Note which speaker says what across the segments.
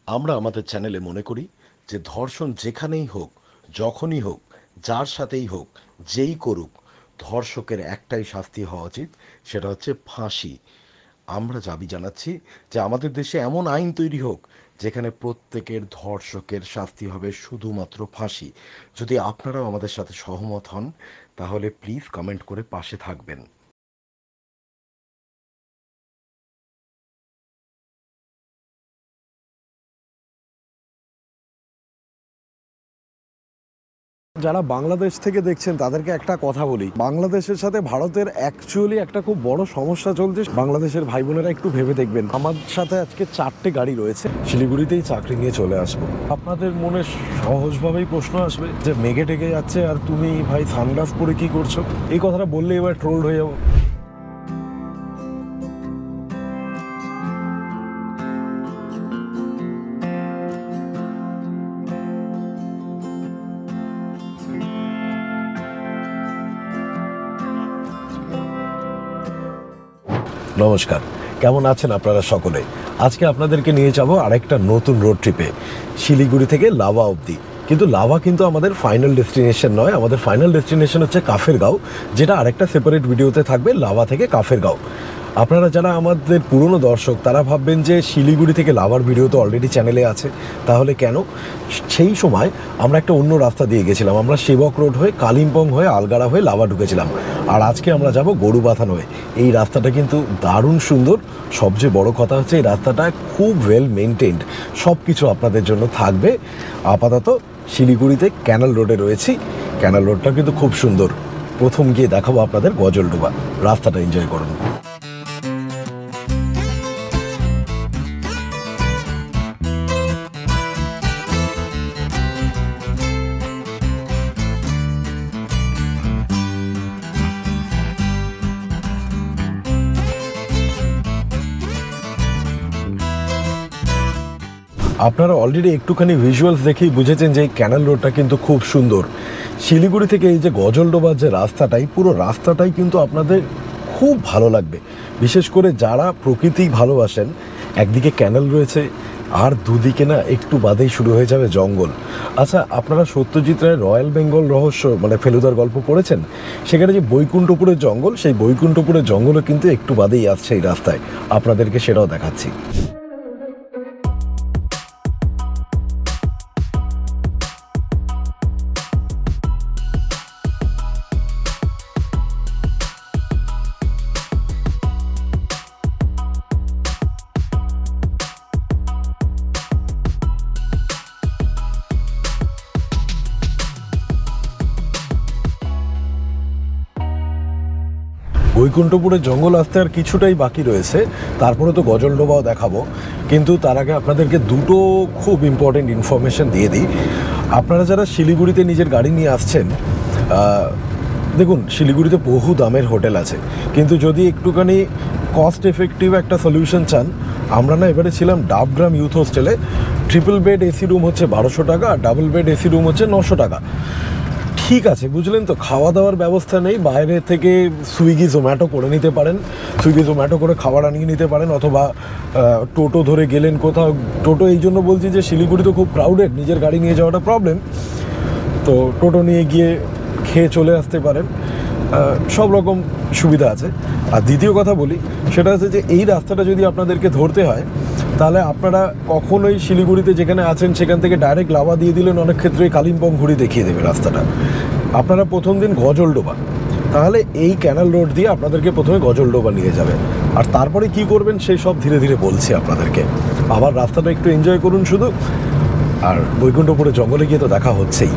Speaker 1: আমরা আমাদের চ্যানেলে মনে করি যে ধর্ষণ যেখানেই হোক, যখনই হোক, যার সাথেই হোক, যেই করুক, ধর্ষকের একটাই শাস্তি হওয়া উচিত, সেটা হচ্ছে ফাঁসি। আমরা দাবি জানাচ্ছি যে আমাদের দেশে এমন আইন তৈরি হোক যেখানে প্রত্যেকের ধর্ষকের শাস্তি হবে শুধুমাত্র ফাঁসি। যদি আপনারাও আমাদের সাথে সহমত হন তাহলে প্লিজ কমেন্ট করে পাশে থাকবেন।
Speaker 2: যারা বাংলাদেশ থেকে দেখছেন তাদেরকে একটা কথা বলি, বাংলাদেশের সাথে ভারতের অ্যাকচুয়ালি একটা খুব বড় সমস্যা চলছে। বাংলাদেশের ভাই বোনেরা একটু ভেবে দেখবেন, আমার সাথে আজকে 4টে গাড়ি রয়েছে, শিলিগুড়িতেই চাকরি নিয়ে চলে আসবো। আপনাদের মনে সহজভাবেই প্রশ্ন আসবে যে মেঘে টেকে যাচ্ছে আর তুমি ভাই সানগ্লাস পরে কি করছো। এই কথাটা বললে এবার ট্রোলড হয়ে যাবো। নমস্কার, কেমন আছেন আপনারা সকলে? আজকে আপনাদেরকে নিয়ে যাব আরেকটা নতুন রোড ট্রিপে, শিলিগুড়ি থেকে লাভা অবধি। কিন্তু লাভা কিন্তু আমাদের ফাইনাল ডেস্টিনেশন নয়, আমাদের ফাইনাল ডেস্টিনেশন হচ্ছে কাফেরগাঁও, যেটা আরেকটা সেপারেট ভিডিওতে থাকবে, লাভা থেকে কাফেরগাঁও। আপনারা যারা আমাদের পুরনো দর্শক তারা ভাববেন যে শিলিগুড়ি থেকে লাভার ভিডিও তো অলরেডি চ্যানেলে আছে, তাহলে কেন? সেই সময় আমরা একটা অন্য রাস্তা দিয়ে গেছিলাম, আমরা সেবক রোড হয়ে কালিম্পং হয়ে আলগাড়া হয়ে লাভা ঢুকেছিলাম। আর আজকে আমরা যাব গরুবাথান হয়ে। এই রাস্তাটা কিন্তু দারুণ সুন্দর, সবচেয়ে বড় কথা হচ্ছে এই রাস্তাটা খুব ওয়েল মেনটেন্ড, সব কিছু আপনাদের জন্য থাকবে। আপাতত শিলিগুড়িতে ক্যানাল রোডে রয়েছি, ক্যানাল রোডটা কিন্তু খুব সুন্দর। প্রথম গিয়ে দেখাবো আপনাদের গজলডোবা, রাস্তাটা এনজয় করুন। আপনারা অলরেডি একটুখানি ভিজুয়ালস দেখেই বুঝেছেন যে এই ক্যানাল রোডটা কিন্তু খুব সুন্দর। শিলিগুড়ি থেকে এই যে গজলডোবার যে রাস্তাটাই, পুরো রাস্তাটাই কিন্তু আপনাদের খুব ভালো লাগবে, বিশেষ করে যারা প্রকৃতি ভালোবাসেন। একদিকে ক্যানাল রয়েছে আর দুদিকে না একটু বাদেই শুরু হয়ে যাবে জঙ্গল। আচ্ছা, আপনারা সত্যজিৎ রায়ের রয়্যাল বেঙ্গল রহস্য মানে ফেলুদার গল্প পড়েছেন? সেখানে যে বৈকুণ্ঠপুরের জঙ্গল, সেই বৈকুণ্ঠপুরের জঙ্গলও কিন্তু একটু বাদেই আসছে এই রাস্তায়, আপনাদেরকে সেটাও দেখাচ্ছি। বৈকুণ্ঠপুরের জঙ্গল আসতে আর কিছুটাই বাকি রয়েছে, তারপরে তো গজলডোবাও দেখাবো। কিন্তু তার আগে আপনাদেরকে দুটো খুব ইম্পর্টেন্ট ইনফরমেশন দিয়ে দিই। আপনারা যারা শিলিগুড়িতে নিজের গাড়ি নিয়ে আসছেন, দেখুন শিলিগুড়িতে বহু দামের হোটেল আছে, কিন্তু যদি একটুখানি কস্ট এফেক্টিভ একটা সলিউশন চান, আমরা না এবারে ছিলাম ডাবগ্রাম ইউথ হোস্টেলে। ট্রিপল বেড এসি রুম হচ্ছে 1200 টাকা, আর ডাবল বেড এসি রুম হচ্ছে 900 টাকা। ঠিক আছে, বুঝলেন তো, খাওয়া দাওয়ার ব্যবস্থা নেই, বাইরে থেকে সুইগি জোম্যাটো করে নিতে পারেন, সুইগি জোম্যাটো করে খাবার আনিয়ে নিতে পারেন, অথবা টোটো ধরে গেলেন কোথাও। টোটো এই জন্য বলছি যে শিলিগুড়ি তো খুব ক্রাউডেড, নিজের গাড়ি নিয়ে যাওয়াটা প্রবলেম, তো টোটো নিয়ে গিয়ে খেয়ে চলে আসতে পারেন, সব রকম সুবিধা আছে। আর দ্বিতীয় কথা বলি, সেটা হচ্ছে যে এই রাস্তাটা যদি আপনাদেরকে ধরতে হয়, তাহলে আপনারা কখনোই শিলিগুড়িতে যেখানে আছেন সেখান থেকে ডাইরেক্ট লাভা দিয়ে দিলেন, অনেক ক্ষেত্রে কালিম্পং ঘুরে দেখিয়ে দেবে রাস্তাটা। আপনারা প্রথম দিন গজলডোবা, তাহলে এই ক্যানাল রোড দিয়ে আপনাদেরকে প্রথমে গজলডোবা নিয়ে যাবে, আর তারপরে কি করবেন সেই সব ধীরে ধীরে বলছি আপনাদেরকে। আবার রাস্তাটা একটু এনজয় করুন শুধু, আর বৈকুণ্ঠপুরে জঙ্গলে গিয়ে তো দেখা হচ্ছেই।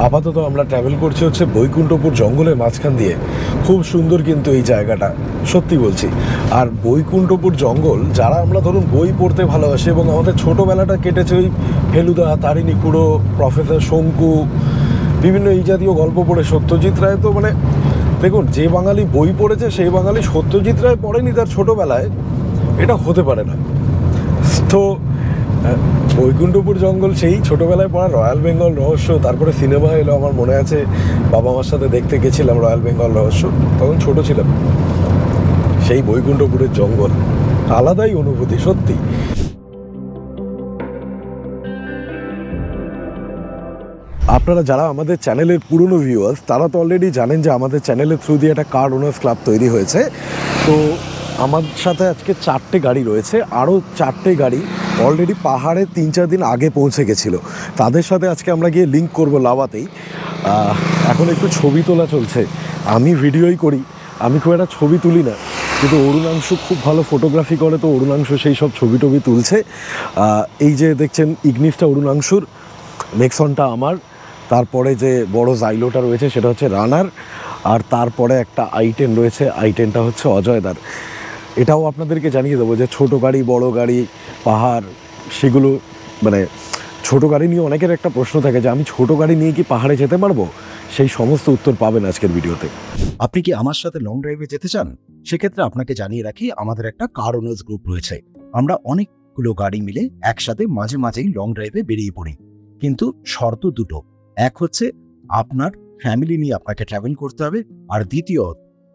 Speaker 2: আপাতত আমরা ট্রাভেল করছি হচ্ছে বৈকুণ্ঠপুর জঙ্গলের মাঝখান দিয়ে। খুব সুন্দর কিন্তু এই জায়গাটা, সত্যি বলছি। আর বৈকুণ্ঠপুর জঙ্গল, যারা আমরা ধরুন বই পড়তে ভালোবাসি এবং আমাদের ছোটোবেলাটা কেটেছে ওই ফেলুদা, তারিণী খুড়ো, প্রফেসর শঙ্কু, বিভিন্ন এই জাতীয় গল্প পড়ে। সত্যজিৎ রায় তো মানে দেখুন, যে বাঙালি বই পড়েছে সেই বাঙালি সত্যজিৎ রায় পড়েনি তার ছোটোবেলায়, এটা হতে পারে না। তো বৈকুণ্ঠপুর জঙ্গল সেই ছোটবেলায় পড়া রয়্যাল বেঙ্গল রহস্য, তারপরে সিনেমা এলো, আমার মনে আছে বাবা মার সাথে দেখতে গেছিলাম রয়্যাল বেঙ্গল রহস্য, তখন ছোট ছিলাম। সেই বৈকুণ্ঠপুরের জঙ্গল আলাদাই অনুভূতি সত্যি। আপনারা যারা আমাদের চ্যানেলের পুরনো ভিউয়ার্স তারা তো অলরেডি জানেন যে আমাদের চ্যানেলের থ্রু দিয়ে একটা কার ওনার্স ক্লাব তৈরি হয়েছে। তো আমার সাথে আজকে 4টে গাড়ি রয়েছে, আরও 4টে গাড়ি অলরেডি পাহাড়ে 3-4 দিন আগে পৌঁছে গেছিলো, তাদের সাথে আজকে আমরা গিয়ে লিঙ্ক করব লাভাতেই। এখন একটু ছবি তোলা চলছে, আমি ভিডিওই করি, আমি খুব একটা ছবি তুলি না, কিন্তু অরুণাংশু খুব ভালো ফটোগ্রাফি করে, তো অরুণাংশু সেই সব ছবি টবি তুলছে। এই যে দেখছেন ইগনিসটা অরুণাংশুর, নেক্সনটা আমার, তারপরে যে বড় জাইলোটা রয়েছে সেটা হচ্ছে রানার, আর তারপরে একটা i10 রয়েছে, i10টা হচ্ছে অজয়দার। এটাও আপনাদেরকে জানিয়ে দেবো যে ছোটো গাড়ি বড় গাড়ি পাহাড় সেগুলো মানে ছোটো গাড়ি নিয়ে অনেকের একটা প্রশ্ন থাকে যে আমি ছোটো গাড়ি নিয়ে কি পাহাড়ে যেতে পারবো, সেই সমস্ত উত্তর পাবেন আজকের ভিডিওতে।
Speaker 3: আপনি কি আমার সাথে লং ড্রাইভে যেতে চান? সেক্ষেত্রে আপনাকে জানিয়ে রাখি আমাদের একটা কার ওনার্স গ্রুপ রয়েছে। আমরা অনেকগুলো গাড়ি মিলে একসাথে মাঝে মাঝেই লং ড্রাইভে বেরিয়ে পড়ি, কিন্তু শর্ত দুটো। এক হচ্ছে আপনার ফ্যামিলি নিয়ে আপনাকে ট্রাভেল করতে হবে, আর দ্বিতীয়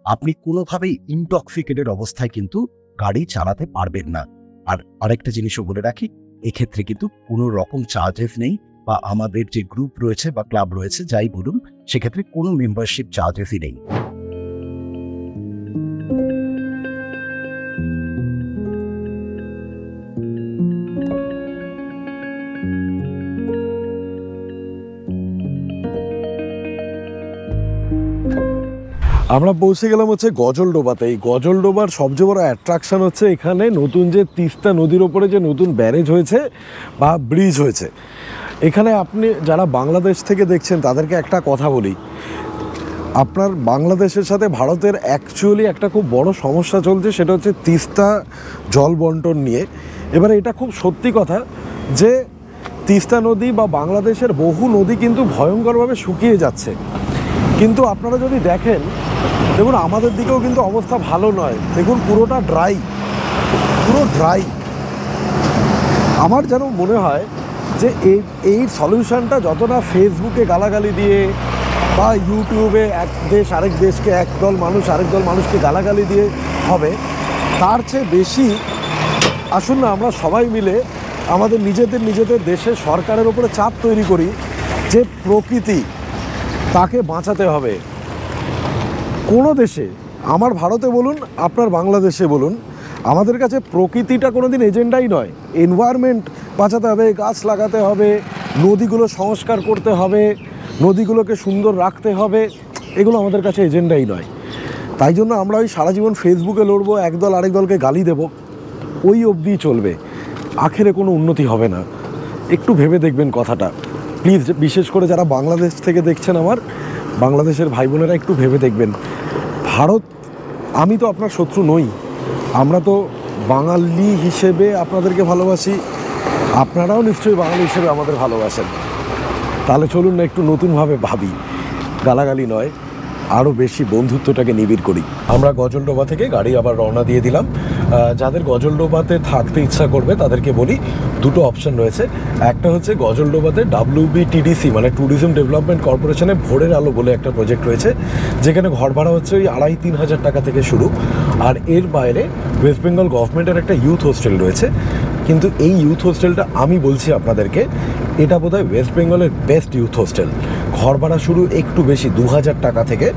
Speaker 3: আপনি কোনোভাবেই ইনটক্সিকেটেড অবস্থায় কিন্তু গাড়ি চালাতে পারবেন না। আর আরেকটা জিনিসও বলে রাখি, এক্ষেত্রে কিন্তু কোনো রকম চার্জেস নেই, বা আমাদের যে গ্রুপ রয়েছে বা ক্লাব রয়েছে যাই বলুন, সেক্ষেত্রে কোনো মেম্বারশিপ চার্জেসই নেই।
Speaker 2: আমরা পৌঁছে গেলাম হচ্ছে গজলডোবাতে। এই গজলডোবার সবচেয়ে বড় অ্যাট্রাকশন হচ্ছে এখানে নতুন যে তিস্তা নদীর ওপরে যে নতুন ব্যারেজ হয়েছে বা ব্রিজ হয়েছে। এখানে আপনি যারা বাংলাদেশ থেকে দেখছেন তাদেরকে একটা কথা বলি, আপনার বাংলাদেশের সাথে ভারতের অ্যাকচুয়ালি একটা খুব বড় সমস্যা চলছে, সেটা হচ্ছে তিস্তা জল বন্টন নিয়ে। এবারে এটা খুব সত্যি কথা যে তিস্তা নদী বা বাংলাদেশের বহু নদী কিন্তু ভয়ঙ্করভাবে শুকিয়ে যাচ্ছে, কিন্তু আপনারা যদি দেখেন, দেখুন আমাদের দিকেও কিন্তু অবস্থা ভালো নয়, দেখুন পুরোটা ড্রাই, পুরো ড্রাই। আমার যেন মনে হয় যে এই সলিউশনটা যতটা ফেসবুকে গালাগালি দিয়ে বা ইউটিউবে এক দেশ আরেক দেশকে, একদল মানুষ আরেক দল মানুষকে গালাগালি দিয়ে হবে, তার চেয়ে বেশি আসুন না আমরা সবাই মিলে আমাদের নিজেদের দেশের সরকারের উপরে চাপ তৈরি করি যে প্রকৃতি তাকে বাঁচাতে হবে। কোনো দেশে, আমার ভারতে বলুন আপনার বাংলাদেশে বলুন, আমাদের কাছে প্রকৃতিটা কোনো দিন এজেন্ডাই নয়। এনভায়রনমেন্ট বাঁচাতে হবে, গাছ লাগাতে হবে, নদীগুলো সংস্কার করতে হবে, নদীগুলোকে সুন্দর রাখতে হবে, এগুলো আমাদের কাছে এজেন্ডাই নয়। তাই জন্য আমরা ওই সারা জীবন ফেসবুকে লড়বো, একদল আরেক দলকে গালি দেব, ওই অবধিই চলবে, আখেরে কোনো উন্নতি হবে না। একটু ভেবে দেখবেন কথাটা প্লিজ, বিশেষ করে যারা বাংলাদেশ থেকে দেখছেন, আমার বাংলাদেশের ভাই বোনেরা একটু ভেবে দেখবেন। ভারত, আমি তো আপনার শত্রু নই, আমরা তো বাঙালি হিসেবে আপনাদেরকে ভালোবাসি, আপনারাও নিশ্চয়ই বাঙালি হিসেবে আমাদের ভালোবাসেন। তাহলে চলুন না একটু নতুনভাবে ভাবি, গালাগালি নয়, আরও বেশি বন্ধুত্বটাকে নিবিড় করি। আমরা গজলডোবা থেকে গাড়ি আবার রওনা দিয়ে দিলাম। যাদের গজলডোবাতে থাকতে ইচ্ছা করবে তাদেরকে বলি দুটো অপশন রয়েছে। একটা হচ্ছে গজলডোবাতে WBTDC মানে ট্যুরিজম ডেভেলপমেন্ট কর্পোরেশনে ভোরের আলো বলে একটা প্রজেক্ট রয়েছে, যেখানে ঘর ভাড়া হচ্ছে ওই 2,5-3 হাজার টাকা থেকে শুরু। আর এর বাইরে ওয়েস্ট বেঙ্গল গভর্নমেন্টের একটা ইউথ হোস্টেল রয়েছে, কিন্তু এই ইউথ হোস্টেলটা আমি বলছি আপনাদেরকে, এটা বোধহয় ওয়েস্ট বেঙ্গলের বেস্ট ইউথ হোস্টেল। ঘর ভাড়া শুরু একটু বেশি 2,000 টাকা থেকে,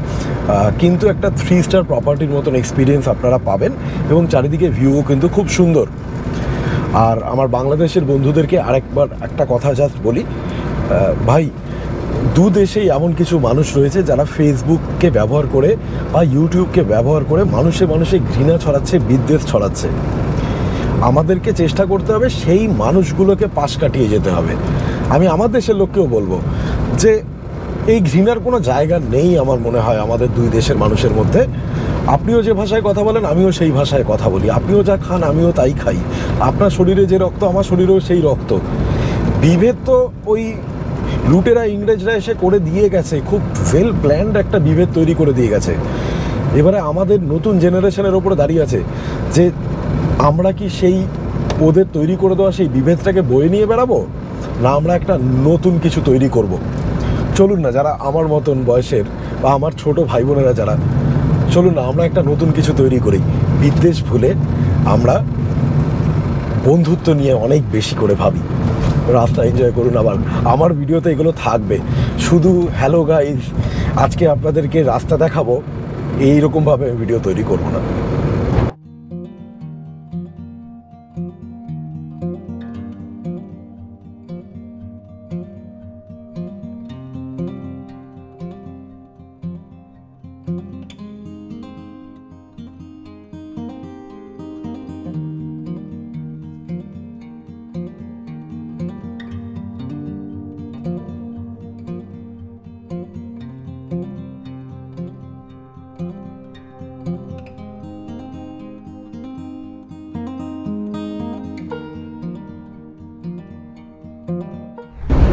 Speaker 2: কিন্তু একটা 3 স্টার প্রপার্টির মতন এক্সপিরিয়েন্স আপনারা পাবেন, এবং চারিদিকে ভিউও কিন্তু খুব সুন্দর। আর আমার বাংলাদেশের বন্ধুদেরকে আরেকবার একটা কথা জাস্ট বলি, ভাই, দু দেশেই এমন কিছু মানুষ রয়েছে যারা ফেসবুককে ব্যবহার করে বা ইউটিউবকে ব্যবহার করে মানুষে ঘৃণা ছড়াচ্ছে, বিদ্বেষ ছড়াচ্ছে। আমাদেরকে চেষ্টা করতে হবে সেই মানুষগুলোকে পাশ কাটিয়ে যেতে হবে। আমি আমার দেশের লোককেও বলবো যে এই ঘৃণার কোনো জায়গা নেই আমার মনে হয় আমাদের দুই দেশের মানুষের মধ্যে। আপনিও যে ভাষায় কথা বলেন আমিও সেই ভাষায় কথা বলি, আপনিও যা খান আমিও তাই খাই, আপনার শরীরে যে রক্ত আমার শরীরেও সেই রক্ত। বিভেদ তো ওই লুটেরা ইংরেজরা এসে করে দিয়ে গেছে, খুব ওয়েল প্ল্যান্ড একটা বিভেদ তৈরি করে দিয়ে গেছে। এবারে আমাদের নতুন জেনারেশনের ওপরে দাঁড়িয়ে আছে যে আমরা কি সেই ওদের তৈরি করে দেওয়া সেই বিভেদটাকে বয়ে নিয়ে বেড়াবো, না আমরা একটা নতুন কিছু তৈরি করব? চলুন না, যারা আমার মতন বয়সের বা আমার ছোট ভাই বোনেরা যারা, চলুন না আমরা একটা নতুন কিছু তৈরি করি। বিদ্বেষ ভুলে আমরা বন্ধুত্ব নিয়ে অনেক বেশি করে ভাবি, রাস্তা এনজয় করুন। আবার আমার ভিডিওতে এগুলো থাকবে, শুধু হ্যালো গাইস আজকে আপনাদেরকে রাস্তা দেখাবো এইরকমভাবে ভিডিও তৈরি করবো না।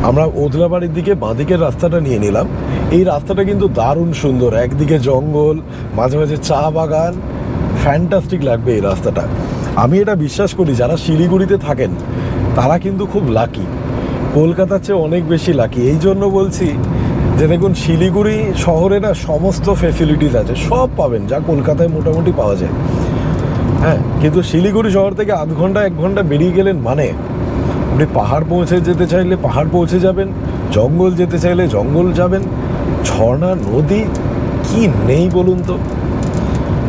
Speaker 2: আমরা ওদলাবাড়ির দিকে বাঁদিকের রাস্তাটা নিয়ে নিলাম। এই রাস্তাটা কিন্তু দারুণ সুন্দর, একদিকে জঙ্গল, মাঝে মাঝে চা বাগান, ফ্যান্টাস্টিক লাগবে এই রাস্তাটা। আমি এটা বিশ্বাস করি যারা শিলিগুড়িতে থাকেন তারা কিন্তু খুব লাকি, কলকাতার চেয়ে অনেক বেশি লাকি। এই জন্য বলছি যে দেখুন শিলিগুড়ি শহরে না সমস্ত ফেসিলিটিস আছে, সব পাবেন যা কলকাতায় মোটামুটি পাওয়া যায়। হ্যাঁ, কিন্তু শিলিগুড়ি শহর থেকে আধ ঘন্টা 1 ঘন্টা বেরিয়ে গেলেন মানে আপনি পাহাড় পৌঁছে যেতে চাইলে পাহাড় পৌঁছে যাবেন, জঙ্গল যেতে চাইলে জঙ্গল যাবেন, ঝর্ণা নদী কি নেই বলুন তো।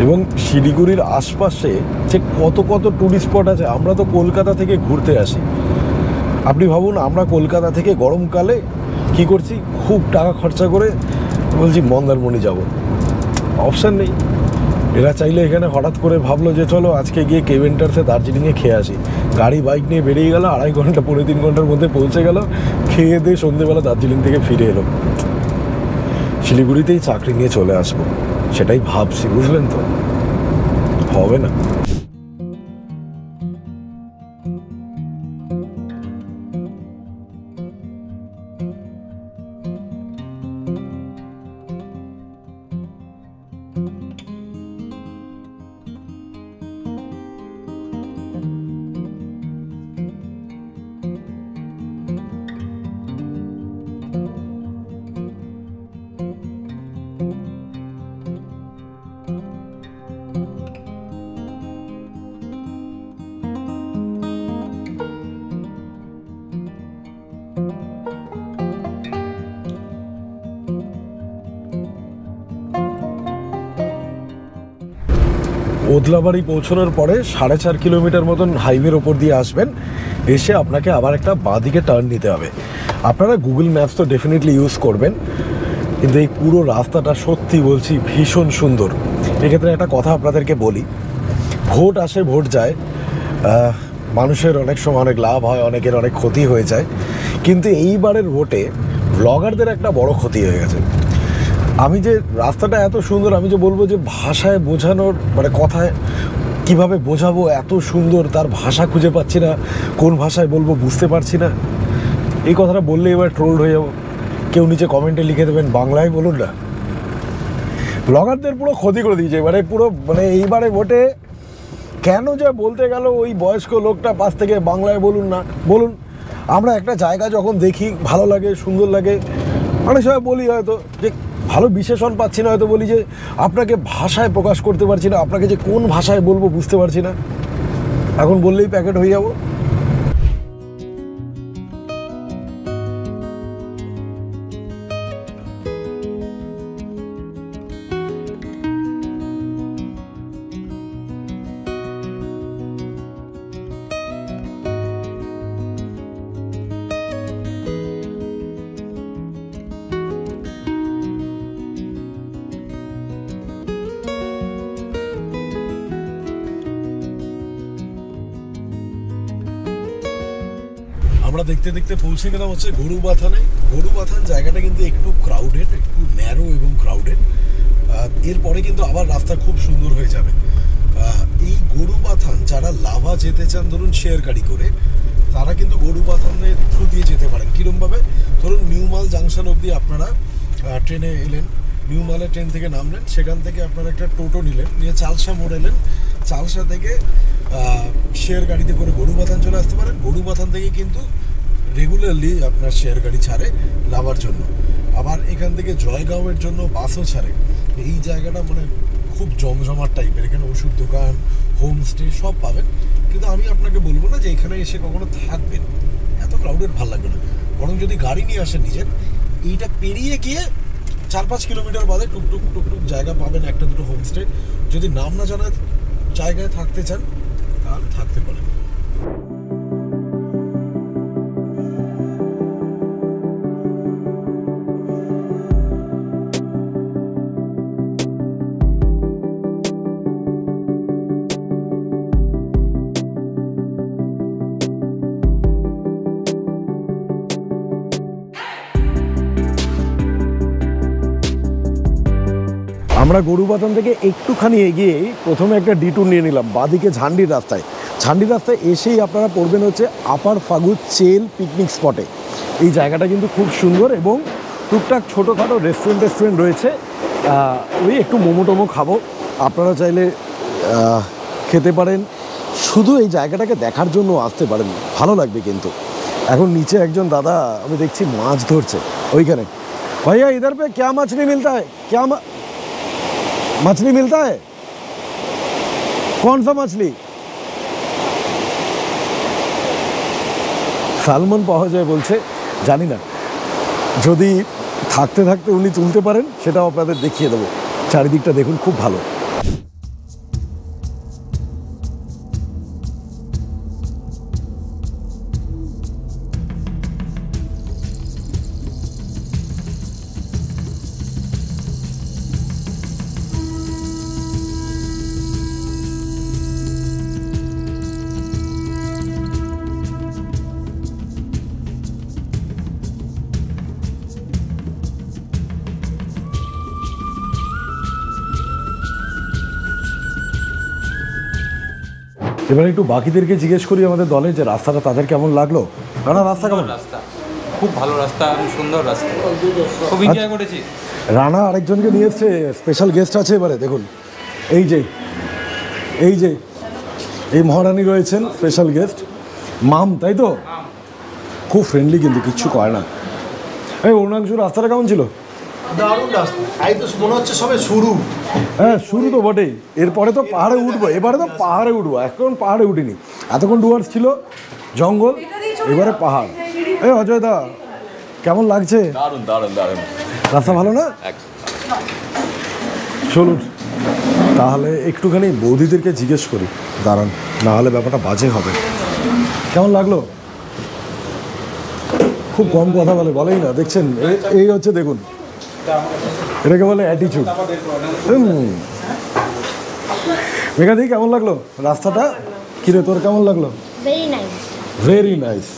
Speaker 2: এবং শিলিগুড়ির আশপাশে যে কত কত টুরিস্ট স্পট আছে। আমরা তো কলকাতা থেকে ঘুরতে আসি, আপনি ভাবুন আমরা কলকাতা থেকে গরমকালে কি করছি, খুব টাকা খরচা করে বলছি মন্দারমণি যাব, অপশান নেই। এরা চাইলে এখানে হঠাৎ করে ভাবলো যে চলো আজকে গিয়ে কেভেন্টার্সে দার্জিলিংয়ে খেয়ে আসি, গাড়ি বাইক নিয়ে বেরিয়ে গেল, 2.5 ঘন্টা 3 ঘন্টার মধ্যে পৌঁছে গেল, খেয়ে দিয়ে সন্ধ্যেবেলা দার্জিলিং থেকে ফিরে এলো। শিলিগুড়িতেই চাকরি নিয়ে চলে আসবো সেটাই ভাবছি, বুঝলেন তো, হবে না। ওদলাবাড়ি পৌঁছানোর পরে 4.5 কিলোমিটার মতন হাইওয়ের ওপর দিয়ে আসবেন, এসে আপনাকে আবার একটা বাঁদিকে টার্ন নিতে হবে। আপনারা গুগল ম্যাপস তো ডেফিনেটলি ইউজ করবেন, কিন্তু এই পুরো রাস্তাটা সত্যি বলছি ভীষণ সুন্দর। এক্ষেত্রে একটা কথা আপনাদেরকে বলি, ভোট আসে ভোট যায়, মানুষের অনেক সময় অনেক লাভ হয়, অনেকের অনেক ক্ষতি হয়ে যায়, কিন্তু এইবারের ভোটে ব্লগারদের একটা বড় ক্ষতি হয়ে গেছে। আমি যে রাস্তাটা এত সুন্দর, আমি যে বলবো যে ভাষায় বোঝানোর মানে কথায় কিভাবে বোঝাবো, এত সুন্দর তার ভাষা খুঁজে পাচ্ছি না, কোন ভাষায় বলবো বুঝতে পারছি না। এই কথাটা বললে এবার ট্রোলড হয়ে যাবো, কেউ নিচে কমেন্টে লিখে দেবেন বাংলায় বলুন না। ব্লগারদের পুরো ক্ষতি করে দিয়েছে এবারে, পুরো মানে এইবারে ভোটে কেন যে বলতে গেল ওই বয়স্ক লোকটা পাশ থেকে বাংলায় বলুন না। বলুন, আমরা একটা জায়গা যখন দেখি ভালো লাগে, সুন্দর লাগে, অনেক সময় বলি হয়তো যে ভালো বিশেষণ পাচ্ছি না, হয়তো বলি যে আপনাকে ভাষায় প্রকাশ করতে পারছি না, আপনাকে যে কোন ভাষায় বলবো বুঝতে পারছি না, এখন বললেই প্যাকেট হয়ে যাবো। আমরা দেখতে দেখতে পৌঁছে গেলাম হচ্ছে গরুবাথানে। গরুবাথান জায়গাটা কিন্তু একটু ক্রাউডেড, একটু ন্যারো এবং ক্রাউডেড। এরপরে কিন্তু আবার রাস্তা খুব সুন্দর হয়ে যাবে। এই গরুবাথান যারা লাভা যেতে চান ধরুন শেয়ার গাড়ি করে, তারা কিন্তু গরুবাথানের থ্রু দিয়ে যেতে পারেন। কীরকমভাবে, ধরুন নিউমাল জাংশন অবধি আপনারা ট্রেনে এলেন, নিউমালে ট্রেন থেকে নামলেন, সেখান থেকে আপনারা একটা টোটো নিলেন, নিয়ে চালসা মোড় এলেন, চালসা থেকে শেয়ার গাড়িতে করে গরুবাথান চলে আসতে পারেন। গরুবাথান থেকে কিন্তু রেগুলারলি আপনার শেয়ার গাড়ি ছাড়ে লাভার জন্য, আবার এখান থেকে জয়গাঁওয়ের জন্য বাসও ছাড়ে। এই জায়গাটা মানে খুব জমজমাট টাইপের, এখানে ওষুধ দোকান, হোমস্টে সব পাবেন। কিন্তু আমি আপনাকে বলবো না যে এখানে এসে কখনো থাকবেন, এত ক্রাউডেড ভালো লাগবে না। বরং যদি গাড়ি নিয়ে আসেন নিজের, এইটা পেরিয়ে গিয়ে 4-5 কিলোমিটার বাদে টুকটুক টুকটুক জায়গা পাবেন, একটা দুটো হোমস্টে। যদি নাম না জানা জায়গায় থাকতে চান তাহলে থাকতে পারেন। আমরা গরুবাথান থেকে একটুখানি এগিয়েই প্রথমে একটা ডিটুর নিয়ে নিলাম বাদিকে ঝান্ডির রাস্তায়। ঝান্ডির রাস্তায় এসেই আপনারা পড়বেন হচ্ছে আপার ফাগু চেল পিকনিক স্পটে। এই জায়গাটা কিন্তু খুব সুন্দর এবং টুকটাক ছোটোখাটো রেস্টুরেন্ট রয়েছে। ওই একটু মোমো টোমো খাবো, আপনারা চাইলে খেতে পারেন। শুধু এই জায়গাটাকে দেখার জন্য আসতে পারেন, ভালো লাগবে। কিন্তু এখন নিচে একজন দাদা আমি দেখছি মাছ ধরছে ওইখানে। ভাইয়া ইধার পে ক্যা মাছলি মিলতা है, क्या मछली मिलता है? कौन सा मछली? সালমন পাওয়া যায় বলছে, জানি না। যদি থাকতে থাকতে উনি তুলতে পারেন সেটাও আপনাদের দেখিয়ে দেবো। চারিদিকটা দেখুন, খুব ভালো। এবার একটু বাকিদেরকে জিজ্ঞেস করি আমাদের দলে যে রাস্তাটা তাদের কেমন লাগলো। রানা, রাস্তা কেমন?
Speaker 4: রাস্তা খুব ভালো, রাস্তা সুন্দর, রাস্তা খুব এনজয় করেছি।
Speaker 2: রানা আরেকজনকে নিয়ে এসছে, স্পেশাল গেস্ট আছে এবারে। দেখুন এই যে এই মহারানী রয়েছেন, স্পেশাল গেস্ট মাম, তাই তো? খুব ফ্রেন্ডলি, কিন্তু কিচ্ছু করে না। এই অরুণাংশু, রাস্তাটা কেমন ছিল?
Speaker 5: দারুণ রাস্তা, এই তো মনে হচ্ছে সবে শুরু।
Speaker 2: হ্যাঁ, শুরু তো বটেই। এরপরে তো পাহাড়ে উঠবো, এবারে তো পাহাড়ে উঠবো। এখন পাহাড়ে উঠিনি, এতক্ষণ ডুয়ার্স ছিল, জঙ্গল, এবারে পাহাড়। এই অজয় দা, কেমন লাগছে?
Speaker 4: দারুণ দারুণ দারুণ।
Speaker 2: রাস্তা ভালো না? চলুন তাহলে একটুখানি বৌদিদেরকে জিজ্ঞেস করি, দাঁড়ান, না হলে ব্যাপারটা বাজে হবে। কেমন লাগলো? খুব কম কথা বলেই না, দেখছেন? এই হচ্ছে, দেখুন, এটাকে বলে অ্যাটিচিউড। মেঘাদি, কেমন লাগলো রাস্তাটা? কিরে, তোর কেমন লাগলো? Very nice.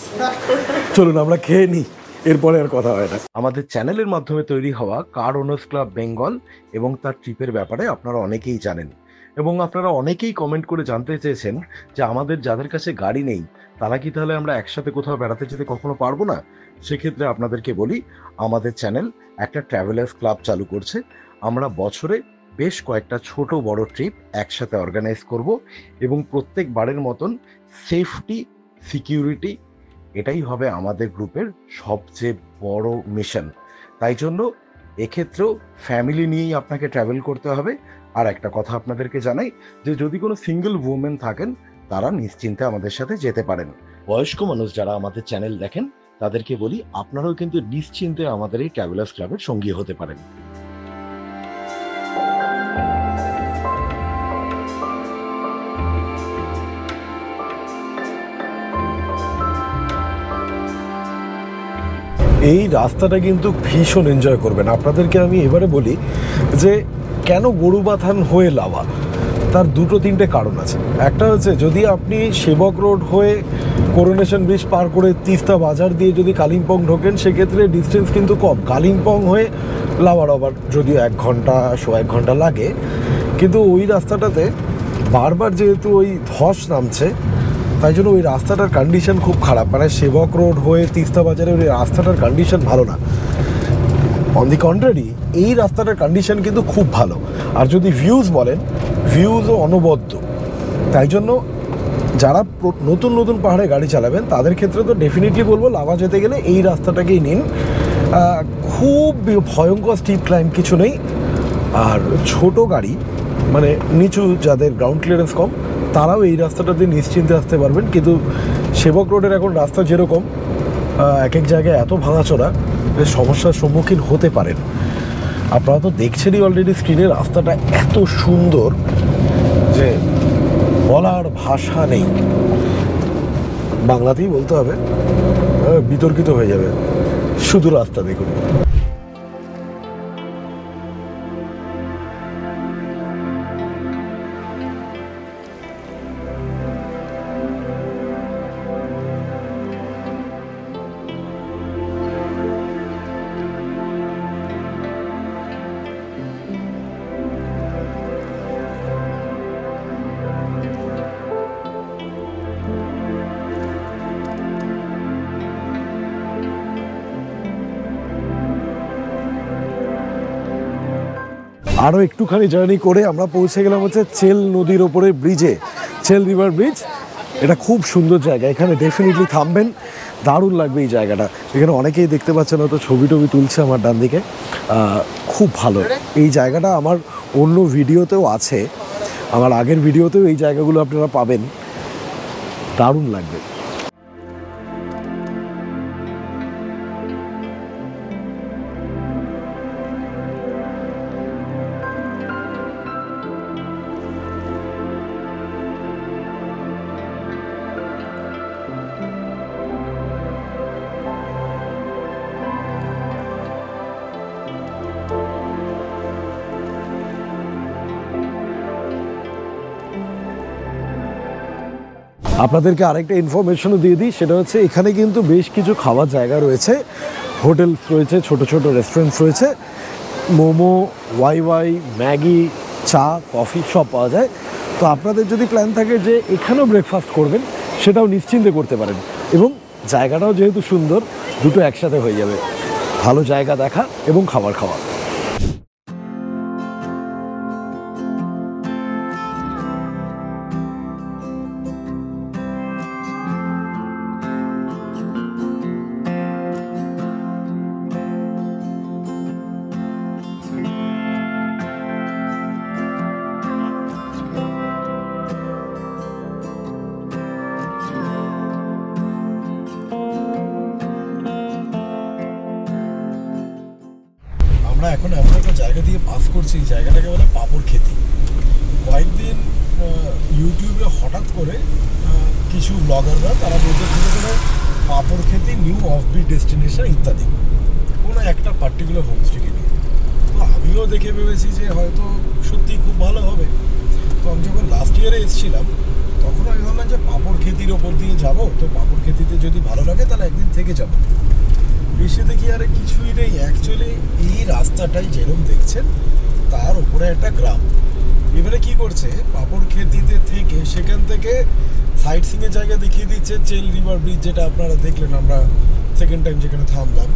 Speaker 2: চলুন আমরা খেয়ে নিই, এরপরে আর কথা হয় না।
Speaker 1: আমাদের চ্যানেলের মাধ্যমে তৈরি হওয়া কার ওনার্স ক্লাব বেঙ্গল এবং তার ট্রিপের ব্যাপারে আপনারা অনেকেই জানেন, এবং আপনারা অনেকেই কমেন্ট করে জানতে চেয়েছেন যে আমাদের যাদের কাছে গাড়ি নেই তারা কি তাহলে আমরা একসাথে কোথাও বেড়াতে যেতে কখনো পারবো না? সেক্ষেত্রে আপনাদেরকে বলি, আমাদের চ্যানেল একটা ট্রাভেলার্স ক্লাব চালু করছে। আমরা বছরে বেশ কয়েকটা ছোট বড় ট্রিপ একসাথে অর্গানাইজ করব, এবং প্রত্যেক বারের মতন সেফটি, সিকিউরিটি, এটাই হবে আমাদের গ্রুপের সবচেয়ে বড় মিশন। তাই জন্য এক্ষেত্রেও ফ্যামিলি নিয়েই আপনাকে ট্রাভেল করতে হবে। আর একটা কথা আপনাদেরকে জানাই যে যদি কোনো সিঙ্গেল উমেন থাকেন তারা নিশ্চিন্তে আমাদের সাথে যেতে পারেন। বয়স্ক মানুষ যারা আমাদের চ্যানেল দেখেন তাদেরকে বলি, আপনারাও কিন্তু নিশ্চিন্তে আমাদের এই ট্রাভেলার্স ক্লাবের সঙ্গী হতে পারেন।
Speaker 2: এই রাস্তাটা কিন্তু ভীষণ এনজয় করবেন। আপনাদেরকে আমি এবারে বলি যে কেন গরুবাথান হয়ে লাভা, তার দুটো তিনটে কারণ আছে। একটা হচ্ছে, যদি আপনি সেবক রোড হয়ে করোনেশন ব্রিজ পার করে তিস্তা বাজার দিয়ে যদি কালিম্পং ঢোকেন, সেক্ষেত্রে ডিস্টেন্স কিন্তু কম। কালিম্পং হয়ে লাভার আবার যদিও 1 ঘন্টা 1.5 ঘন্টা লাগে, কিন্তু ওই রাস্তাটাতে বারবার যেহেতু ওই ধস নামছে, তাই জন্য ওই রাস্তাটার কন্ডিশন খুব খারাপ। মানে সেবক রোড হয়ে তিস্তা বাজারের ওই রাস্তাটার কন্ডিশন ভালো না। অন দি কন্ট্রারি, এই রাস্তাটার কন্ডিশন কিন্তু খুব ভালো। আর যদি ভিউজ বলেন, ভিউজও অনবদ্য, তাই জন্য যারা নতুন নতুন পাহাড়ে গাড়ি চালাবেন তাদের ক্ষেত্রে তো ডেফিনেটলি বলবো লাভা যেতে গেলে এই রাস্তাটাকেই নিন। খুব ভয়ঙ্কর স্টিপ ক্লাইম্ব কিছু নেই, আর ছোট গাড়ি মানে নিচু যাদের গ্রাউন্ড ক্লিয়ারেন্স কম তারাও এই রাস্তাটা দিয়ে নিশ্চিন্তে আসতে পারবেন। কিন্তু সেবক রোডের এখন রাস্তা যেরকম এক এক জায়গায় এত ভাঙাচোরা, সমস্যার সম্মুখীন হতে পারেন। আপনারা তো দেখছেনই অলরেডি স্ক্রিনে, রাস্তাটা এত সুন্দর যে বলার ভাষা নেই, বাংলাতেই বলতে হবে, বিতর্কিত হয়ে যাবে। শুধু রাস্তা দেখুন। আরও একটুখানি জার্নি করে আমরা পৌঁছে গেলাম হচ্ছে চেল নদীর ওপরে ব্রিজে, চেল রিভার ব্রিজ। এটা খুব সুন্দর জায়গা, এখানে ডেফিনেটলি থামবেন, দারুণ লাগবে এই জায়গাটা। এখানে অনেকেই দেখতে পাচ্ছেন, হয়তো ছবি টবি তুলছে আমার ডান দিকে, খুব ভালো এই জায়গাটা। আমার অন্য ভিডিওতেও আছে, আমার আগের ভিডিওতেও এই জায়গাগুলো আপনারা পাবেন, দারুণ লাগবে। আপনাদেরকে আরেকটা ইনফরমেশনও দিয়ে দিই, সেটা হচ্ছে এখানে কিন্তু বেশ কিছু খাওয়ার জায়গা রয়েছে, হোটেলস রয়েছে, ছোট ছোট রেস্টুরেন্টস রয়েছে, মোমো, ওয়াই, ম্যাগি, চা, কফি সব পাওয়া যায়। তো আপনাদের যদি প্ল্যান থাকে যে এখানেও ব্রেকফাস্ট করবেন, সেটাও নিশ্চিন্তে করতে পারেন। এবং জায়গাটাও যেহেতু সুন্দর, দুটো একসাথে হয়ে যাবে, ভালো জায়গা দেখা এবং খাবার খাওয়া। আমরা এখন এমন একটা জায়গা দিয়ে পাস করছি, জায়গাটাকে বলে পাপড় খেতি। কয়েকদিন ইউটিউবে হঠাৎ করে কিছু ব্লগাররা তারা বলতে শুরু করে পাপড় খেতি নিউ অফবিট ডেস্টিনেশন ইত্যাদি, কোনো একটা পার্টিকুলার হোমস্টেকে নিয়ে। তো আমিও দেখে ভেবেছি যে হয়তো সত্যি খুব ভালো হবে। তো আমি যখন লাস্ট ইয়ারে এসেছিলাম তখন আমি ভাবলাম যে পাপড় খেতির ওপর দিয়ে যাবো, তো পাপড় খেতিতে যদি ভালো লাগে তাহলে একদিন থেকে যাবো। বেশি দেখি আরে কিছুই নেই, অ্যাকচুয়ালি এই রাস্তাটাই যেরকম দেখছেন তার উপরে একটা গ্রাম। এবারে কি করছে, পাপড় খেতিতে থেকে সেখান থেকে সাইট সিংয়ের জায়গা দেখিয়ে দিচ্ছে, চেল রিভার ব্রিজ যেটা আপনারা দেখলেন আমরা সেকেন্ড টাইম যেখানে থামলাম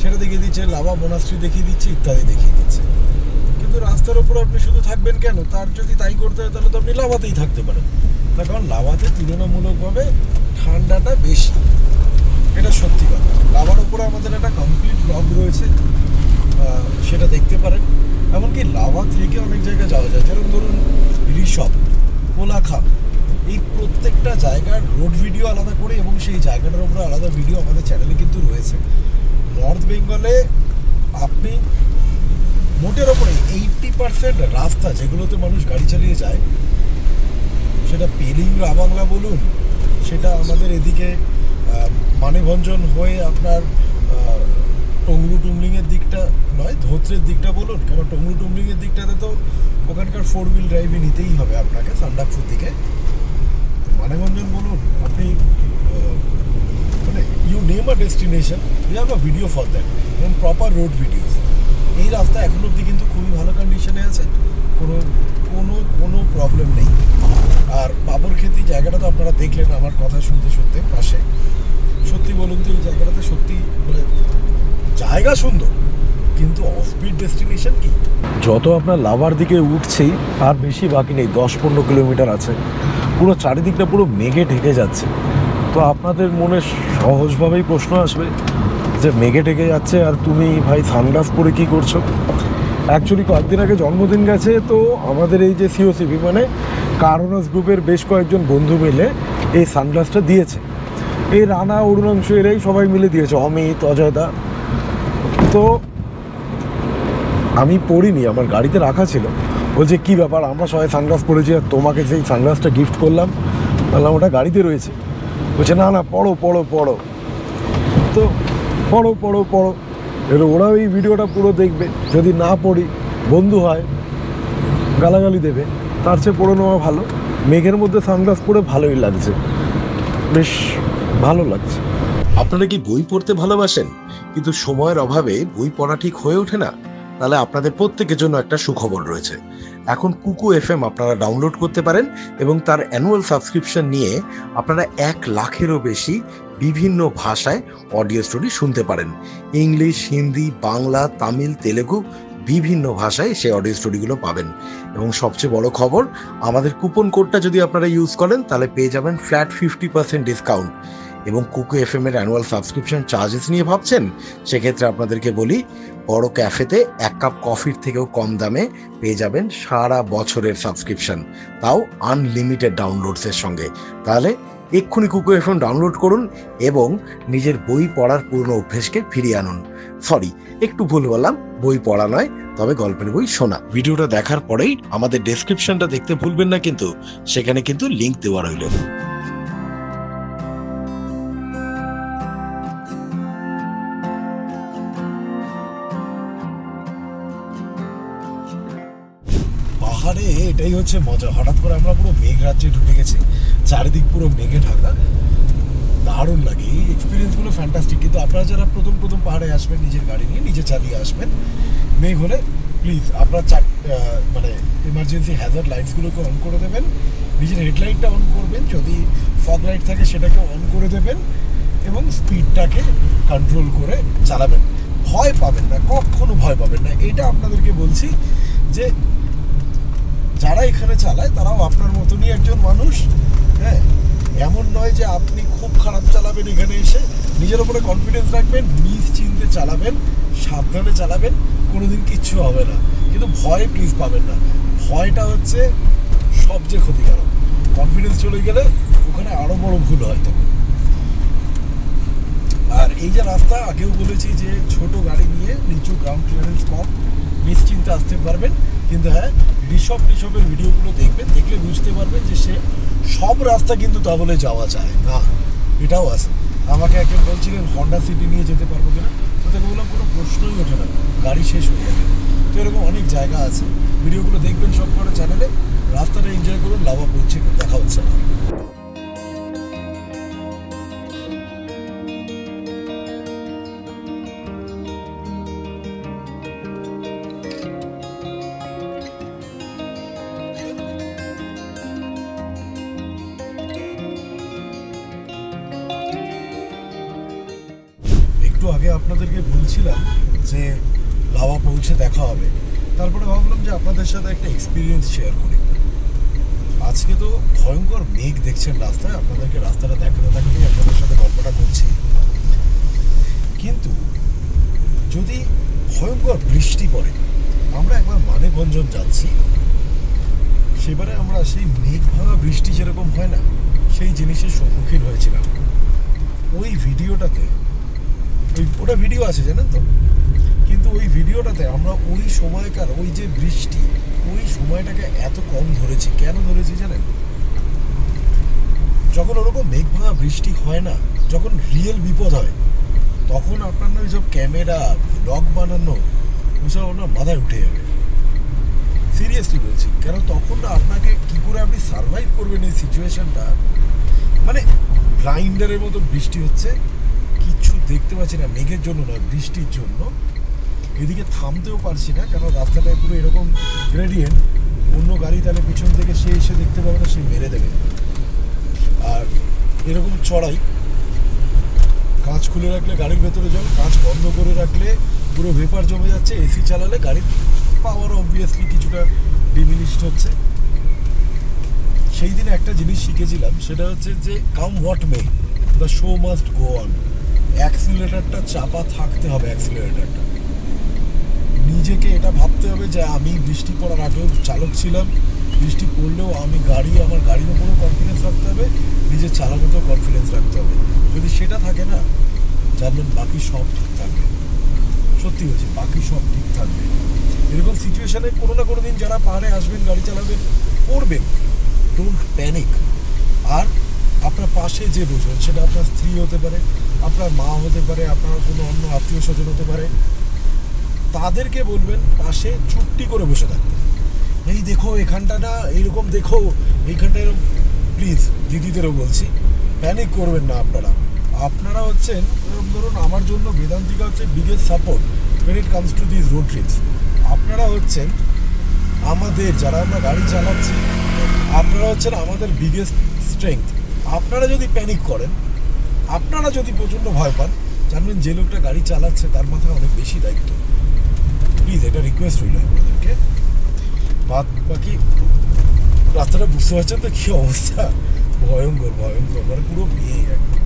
Speaker 2: সেটা দেখিয়ে দিচ্ছে, লাভা মোনাস্ট্রি দেখিয়ে দিচ্ছে, ইত্যাদি দেখিয়ে দিচ্ছে। কিন্তু রাস্তার উপর আপনি শুধু থাকবেন কেন? তার যদি তাই করতে হয় তাহলে তো আপনি লাভাতেই থাকতে পারেন, তার কারণ লাভাতে তুলনামূলকভাবে ঠান্ডাটা বেশি, এটা সত্যি কথা। লাভার উপরে আমাদের একটা কমপ্লিট ব্লগ রয়েছে, সেটা দেখতে পারেন। এমনকি লাভা থেকে অনেক জায়গায় যাওয়া যায়, যেরকম ধরুন ঋষভ, কোলাখাম, এই প্রত্যেকটা জায়গার রোড ভিডিও আলাদা করে এবং সেই জায়গাটার উপরে আলাদা ভিডিও আমাদের চ্যানেলে কিন্তু রয়েছে। নর্থ বেঙ্গলে আপনি মোটের ওপরে 80% রাস্তা যেগুলোতে মানুষ গাড়ি চালিয়ে যায়, সেটা পেলিং রাবাংলা বলুন, সেটা আমাদের এদিকে মানেভঞ্জন হয়ে আপনার টংলু টুমলিংয়ের দিকটা নয়, ধোত্রের দিকটা বলুন, কেন টংলু টুমলিংয়ের দিকটাতে তো ওখানকার 4 হুইল ড্রাইভই নিতেই হবে আপনাকে সান্ডাকফুর দিকে। মানেভঞ্জন বলুন, আপনি মানে you name a destination, we have a video for that এবং প্রপার রোড ভিডিওস। এই রাস্তা এখন অবধি কিন্তু খুবই ভালো কন্ডিশনে আছে, কোনো কোনো কোনো প্রবলেম নেই। আর পাপড় খেতি জায়গাটা তো আপনারা দেখলেন আমার কথা শুনতে শুনতে পাশে। সত্যি বলুন তো এই জায়গাটাতে সত্যি মানে জায়গা সুন্দর, কিন্তু অফবিট ডেস্টিনেশন কি? যত আপনার লাভার দিকে উঠছেই আর বেশি বাকি নেই, 10-15 কিলোমিটার আছে, পুরো চারিদিকটা পুরো মেঘে ঢেকে যাচ্ছে। তো আপনাদের মনে সহজভাবেই প্রশ্ন আসবে যে মেঘে ঢেকে যাচ্ছে আর তুমি ভাই সানগ্লাস পরে কী করছো? অ্যাকচুয়ালি কয়েকদিন আগে জন্মদিন গেছে, তো আমাদের এই যে সিওসিবি মানে কারোনাস গ্রুপের বেশ কয়েকজন বন্ধু মিলে এই সানগ্লাসটা দিয়েছে। এই রানা, অরুণাংশ এরাই সবাই মিলে দিয়েছে, অমিত, অজয়দা। তো আমি পড়িনি, আমার গাড়িতে রাখা ছিল। বলছে কী ব্যাপার, আমরা সবাই সানগ্লাস পরেছি আর তোমাকে সেই সানগ্লাসটা গিফট করলাম। বললাম ওটা গাড়িতে রয়েছে। বলছে না না, পড়ো পড়ো পড়ো। তো পড়ো পড়ো পড়ো, এবার ওরাও এই ভিডিওটা পুরো দেখবে। যদি না পড়ি, বন্ধু হয়, গালাগালি দেবে, তার চেয়ে পড়ে নেওয়া ভালো। মেঘের মধ্যে সানগ্লাস পরে ভালোই লাগছে, বেশ ভালো লাগছে।
Speaker 1: আপনারা কি বই পড়তে ভালোবাসেন কিন্তু সময়ের অভাবে বই পড়া ঠিক হয়ে ওঠে না? তাহলে আপনাদের প্রত্যেকের জন্য একটা সুখবর রয়েছে। এখন কুকু এফএম আপনারা ডাউনলোড করতে পারেন এবং তার অ্যানুয়াল সাবস্ক্রিপশন নিয়ে আপনারা 1 লাখেরও বেশি বিভিন্ন ভাষায় অডিও স্টোরি শুনতে পারেন। ইংলিশ, হিন্দি, বাংলা, তামিল, তেলেগু বিভিন্ন ভাষায় সেই অডিও স্টোরিগুলো পাবেন। এবং সবচেয়ে বড় খবর, আমাদের কুপন কোডটা যদি আপনারা ইউজ করেন তাহলে পেয়ে যাবেন ফ্ল্যাট 50% ডিসকাউন্ট। এবং কুকু এফএম এর অ্যানুয়াল সাবস্ক্রিপশন চার্জেস নিয়ে ভাবছেন? সেক্ষেত্রে আপনাদেরকে বলি, বড় ক্যাফেতে 1 কাপ কফির থেকেও কম দামে পেয়ে যাবেন সারা বছরের সাবস্ক্রিপশন, তাও আনলিমিটেড ডাউনলোডসের সঙ্গে। তাহলে এক্ষুনি কুকু এফএম ডাউনলোড করুন এবং নিজের বই পড়ার পুরনো অভ্যেসকে ফিরিয়ে আনুন। সরি, একটু ভুল বললাম, বই পড়া নয়, তবে গল্পের বই শোনা। ভিডিওটা দেখার পরেই আমাদের ডেসক্রিপশনটা দেখতে ভুলবেন না, কিন্তু সেখানে কিন্তু লিংক দেওয়া রইল।
Speaker 2: পাহাড়ে এটাই হচ্ছে মজা, হঠাৎ করে আমরা পুরো মেঘ রাজ্যে ঢুকে গেছি, চারিদিক পুরো মেঘে ঢাকা, দারুণ লাগে। এই এক্সপিরিয়েন্সগুলো ফ্যান্টাস্টিক। কিন্তু আপনারা যারা প্রথম পাহাড়ে আসবেন, নিজের গাড়ি নিয়ে নিজে চালিয়ে আসবেন, মেঘ হলে প্লিজ আপনার মানে এমার্জেন্সি হ্যাজার্ড লাইটসগুলোকে অন করে দেবেন, নিজের হেডলাইটটা অন করবেন, যদি ফগ লাইট থাকে সেটাকে অন করে দেবেন এবং স্পিডটাকে কন্ট্রোল করে চালাবেন। ভয় পাবেন না, কখনো ভয় পাবেন না। এটা আপনাদেরকে বলছি যে যারা এখানে চালায় তারাও আপনার মতনই একজন মানুষ। হ্যাঁ, এমন নয় যে আপনি খুব খারাপ চালাবেন এখানে এসে। নিজের উপরে কনফিডেন্স রাখবেন, নিশ্চিন্তে চালাবেন, সাবধানে চালাবেন, কোনোদিন কিচ্ছু হবে না। কিন্তু ভয় প্লিজ পাবেন না, ভয়টা হচ্ছে সবচেয়ে ক্ষতিকারক। কনফিডেন্স চলে গেলে ওখানে আরও বড় ভুল হয় তখন। আর এই যে রাস্তা, আগেও বলেছি যে ছোট গাড়ি নিয়ে নিচু গ্রাউন্ড ক্লিয়ারেন্স কম, নিশ্চিন্তে আসতে পারবেন। কিন্তু হ্যাঁ, ঋষভের ভিডিওগুলো দেখবেন, দেখলে বুঝতে পারবেন যে সে সব রাস্তা কিন্তু তা বলে যাওয়া যায় না, এটাও আছে। আমাকে একজন বলছিলেন হন্ডা সিটি নিয়ে যেতে পারবো কিনা, তো তাকে বললাম কোনো প্রশ্নই ওঠে না, গাড়ি শেষ হয়ে যাবে। তো এরকম অনেক জায়গা আছে, ভিডিওগুলো দেখবেন সব করে চ্যানেলে, রাস্তাটা এনজয় করুন। লাভা পৌঁছে দেখা হচ্ছে না। একটু আগে আপনাদেরকে বলছিলাম যে লাভা পৌঁছে দেখা হবে, তারপরে ভাবলাম যে আপনাদের সাথে একটা এক্সপিরিয়েন্স শেয়ার করি। আজকে তো ভয়ঙ্কর মেঘ দেখছেন রাস্তায়, আপনাদেরকে রাস্তাটা দেখাতেই আপনাদের সাথে গল্পটা করছি। কিন্তু যদি ভয়ঙ্কর বৃষ্টি পড়ে, আমরা একবার মানেভঞ্জন যাচ্ছি, সেবারে আমরা সেই মেঘ ভাঙা বৃষ্টি যেরকম হয় না, সেই জিনিসের সম্মুখীন হয়েছিলাম। ওই ভিডিওটাতে, ওটা ভিডিও আছে জানেন তো, কিন্তু ওই ভিডিওটাতে আমরা ওই সময়কার ওই যে বৃষ্টি, ওই সময়টাকে এত কম ধরেছি। কেন ধরেছি জানেন? যখন ওরকম মেঘ ভাঙা বৃষ্টি হয় না, যখন রিয়েল বিপদ হয়, তখন আপনার না ওইসব ক্যামেরা, ব্লগ বানানো, ওইসব আপনার মাথায় উঠে যাবে। সিরিয়াসলি বলছি, কেন তখন না আপনাকে কী করে আপনি সার্ভাইভ করবেন এই সিচুয়েশনটা। মানে গ্রাইন্ডারের মতো বৃষ্টি হচ্ছে, কিচ্ছু দেখতে পাচ্ছি না, মেঘের জন্য নয়, বৃষ্টির জন্য। এদিকে থামতেও পারছি না, কারণ রাস্তাটায় পুরো এরকম গ্রেডিয়েন্ট, অন্য গাড়ি তাহলে পিছন থেকে সে এসে দেখতে পাবে না, সে মেরে দেবে। আর এরকম চড়াই, কাঁচ খুলে রাখলে গাড়ির ভেতরে জল, কাঁচ বন্ধ করে রাখলে পুরো ভেপার জমে যাচ্ছে। এসি চালালে গাড়ির পাওয়ার অবভিয়াসলি কিছুটা ডিমিনিশড হচ্ছে। সেই দিনে একটা জিনিস শিখেছিলাম, সেটা হচ্ছে যে come what may, the show must go on. অ্যাক্সিলারেটরটা চাপা থাকতে হবে। অ্যাক্সিলারেটরটা নিজেকে এটা ভাবতে হবে যে আমি বৃষ্টি পড়ার আগেও চালক ছিলাম, বৃষ্টি পড়লেও আমার গাড়ির উপরেও কনফিডেন্স রাখতে হবে, নিজের চালানোতেও কনফিডেন্স রাখতে হবে। যদি সেটা থাকে না, জানবেন বাকি সব ঠিক থাকবে। সত্যি বলছি, বাকি সব ঠিক থাকবে। এরকম সিচুয়েশনে কোনো না কোনো দিন যারা পাহাড়ে আসবেন, গাড়ি চালাবেন, পড়বেন, ডোন্ট প্যানিক। আর আপনার পাশে যে বসবেন, সেটা আপনার স্ত্রী হতে পারে, আপনার মা হতে পারে, আপনার কোনো অন্য আত্মীয় স্বজন হতে পারে, তাদেরকে বলবেন পাশে চুপটি করে বসে থাকতে। এই দেখো এখানটা না এইরকম, দেখো এইখানটা এরকম। প্লিজ দিদিদেরও বলছি, প্যানিক করবেন না। আপনারা হচ্ছেন, ধরুন আমার জন্য বেদান্তিকা হচ্ছে biggest support when it comes to these road trips। আপনারা হচ্ছেন আমাদের, যারা আমরা গাড়ি চালাচ্ছি, আপনারা হচ্ছেন আমাদের বিগেস্ট স্ট্রেংথ। আপনারা যদি প্যানিক করেন, আপনারা যদি প্রচণ্ড ভয় পান, জানবেন যে লোকটা গাড়ি চালাচ্ছে তার মাথায় অনেক বেশি দায়িত্ব। প্লিজ এটা রিকোয়েস্ট রইল আপনাদেরকে। বাকি রাস্তাটা বুঝতে পারছেন তো কী অবস্থা, ভয়ঙ্কর ভয়ঙ্কর, মানে পুরো ভিড় একদম।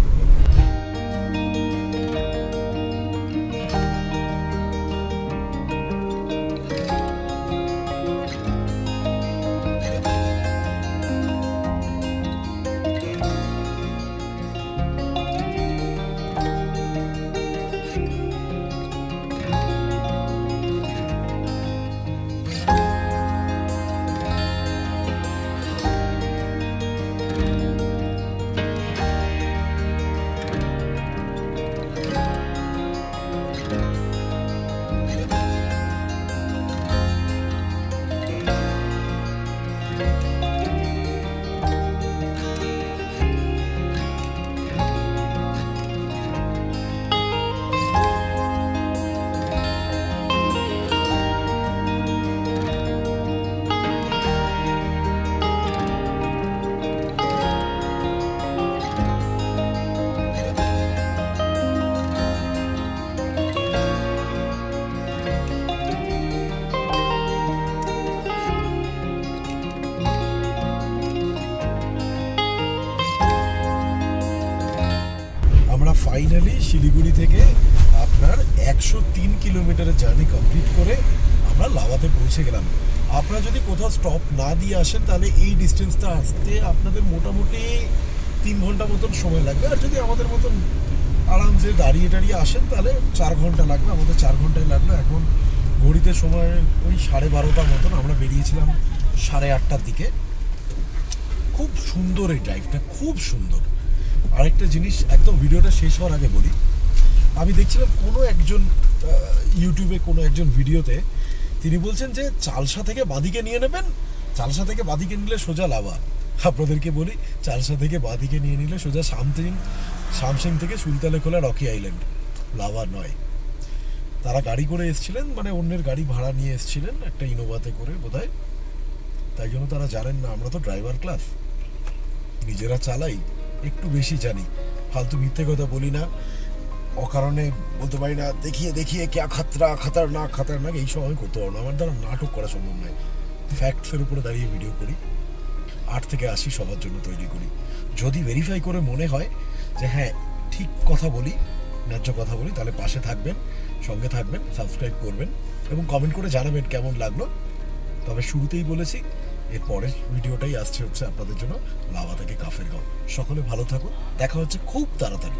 Speaker 2: ফাইনালি শিলিগুড়ি থেকে আপনার 103 কিলোমিটারের জার্নি কমপ্লিট করে আমরা লাভাতে পৌঁছে গেলাম। আপনারা যদি কোথাও স্টপ না দিয়ে আসেন, তাহলে এই ডিস্টেন্সটা আসতে আপনাদের মোটামুটি 3 ঘন্টা মতন সময় লাগবে। আর যদি আমাদের মতন আরামসে দাঁড়িয়ে আসেন, তাহলে 4 ঘন্টা লাগবে। আমাদের 4 ঘন্টায় লাগলো। এখন ঘড়িতে সময় ওই 12:30 মতন। আমরা বেরিয়েছিলাম 8:30টার দিকে। খুব সুন্দর এই ড্রাইভটা, খুব সুন্দর। আরেকটা জিনিস একদম ভিডিওটা শেষ হওয়ার আগে বলি, আমি দেখছিলাম কোনো একজন ইউটিউবে কোনো একজন ভিডিওতে তিনি বলছেন যে চালসা থেকে বাঁদিকে নিয়ে নেবেন, চালসা থেকে বাঁদিকে নিলে সোজা লাভা। আপনাদেরকে বলি, চালসা থেকে বাঁদিকে নিয়ে নিলে সোজা শামসিং থেকে সুলতানে খোলা রকি আইল্যান্ড, লাভা নয়। তারা গাড়ি করে এসেছিলেন, মানে অন্যের গাড়ি ভাড়া নিয়ে এসেছিলেন একটা ইনোভাতে করে বোধহয়, তাই জন্য তারা জানেন না। আমরা তো ড্রাইভার ক্লাস, নিজেরা চালাই, একটু বেশি জানি, ফালতু মিথ্যে কথা বলি না, অকারণে বলতে পারি না দেখিয়ে ক্যা খাতারনাক এই সময় করতে পারবো না। আমার দ্বারা নাটক করা সম্ভব নয়। ফ্যাক্টসের উপরে দাঁড়িয়ে ভিডিও করি, 8 থেকে 80 সবার জন্য তৈরি করি। যদি ভেরিফাই করে মনে হয় যে হ্যাঁ ঠিক কথা বলি, ন্যায্য কথা বলি, তাহলে পাশে থাকবেন, সঙ্গে থাকবেন, সাবস্ক্রাইব করবেন এবং কমেন্ট করে জানাবেন কেমন লাগলো। তবে শুরুতেই বলেছি, এর পরের ভিডিওটাই আসছে হচ্ছে আপনাদের জন্য লাভা থেকে কাফেরগাঁও। সকলে ভালো থাকুন, দেখা হচ্ছে খুব তাড়াতাড়ি।